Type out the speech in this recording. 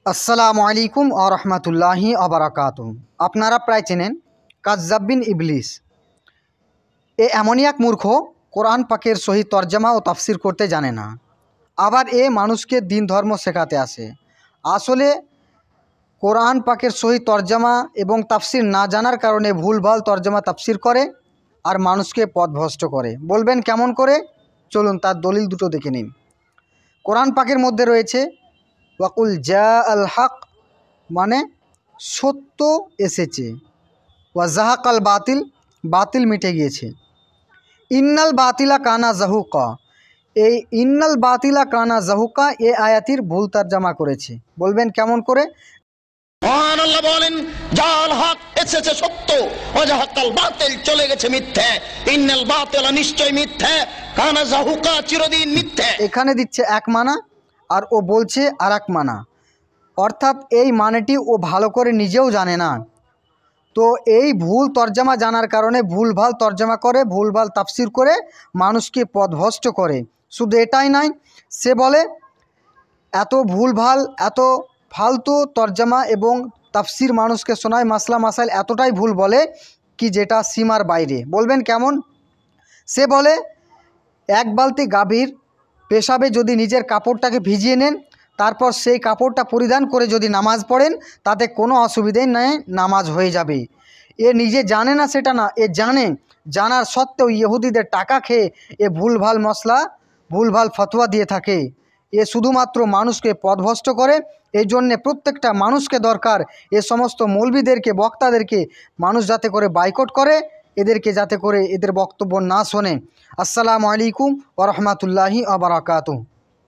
আসসালামু আলাইকুম ওয়া রাহমাতুল্লাহি ওয়া বারাকাতুহু। আপনারা প্রায় চেনেন কাযযাব বিন ইবলিস। এমনই এক মূর্খ, কোরআন পাকের সহি তরজমা ও তাফসির করতে জানে না, আবার মানুষকে দিন ধর্ম শেখাতে আসে। আসলে কোরআন পাকের সহি তরজমা এবং তাফসির না জানার কারণে ভুলভাল তরজমা তাফসির করে আর মানুষকে পথভ্রষ্ট করে। বলবেন কেমন করে? চলুন তার দলিল দুটো দেখে নিন। কোরআন পাকের মধ্যে রয়েছে ওয়াকুল জা আল হক, মানে সত্য এসেছে, ওয়া জাহাকাল বাতিল, বাতিল মিটে গিয়েছে। ইন্নাল বাতিলা কানা জাহুকা, এই ইন্নাল বাতিলা কানা জাহুকা এ আয়াতির ভুল তরজমা করেছে। বলবেন কেমন করে? মহান আল্লাহ বলেন জাল হক এসেছে সত্য, ওয়া জাহাকাল বাতিল চলে গেছে মিথ্যা। ইন্নাল বাতিলা নিশ্চয় মিথ্যা, কানা জাহুকা চিরদিন মিথ্যা। এখানে দিচ্ছে এক মানা আর ও বলছে আর এক মানা, অর্থাৎ এই মানেটি ও ভালো করে নিজেও জানে না। তো এই ভুল তরজমা জানার কারণে ভুলভাল তরজমা করে, ভুলভাল তাফসির করে মানুষকে পথভ্রষ্ট করে। শুধু এটাই নয়, সে বলে এত ভুলভাল, এত ফালতু তরজমা এবং তাফসির মানুষকে শোনায়, মাসলা মাসাইল এতটাই ভুল বলে কি যেটা সীমার বাইরে। বলবেন কেমন? সে বলে এক বালতি গাভীর পেশাবে যদি নিজের কাপড়টাকে ভিজিয়ে নেন, তারপর সেই কাপড়টা পরিধান করে যদি নামাজ পড়েন, তাতে কোনো অসুবিধাই নেই, নামাজ হয়ে যাবে। এ নিজে জানে না সেটা না, এ জানে, জানার সত্ত্বেও ইহুদিদের টাকা খেয়ে এ ভুলভাল মশলা, ভুলভাল ফতোয়া দিয়ে থাকে। এ শুধুমাত্র মানুষকে পথভ্রষ্ট করে। এই জন্যে প্রত্যেকটা মানুষকে দরকার এ সমস্ত মৌলবীদেরকে, বক্তাদেরকে মানুষ যাতে করে বাইকট করে, এদেরকে যাতে করে এদের বক্তব্য না শোনে। আসসালামু আলাইকুম ওয়া রাহমাতুল্লাহি ওয়া বারাকাতুহু।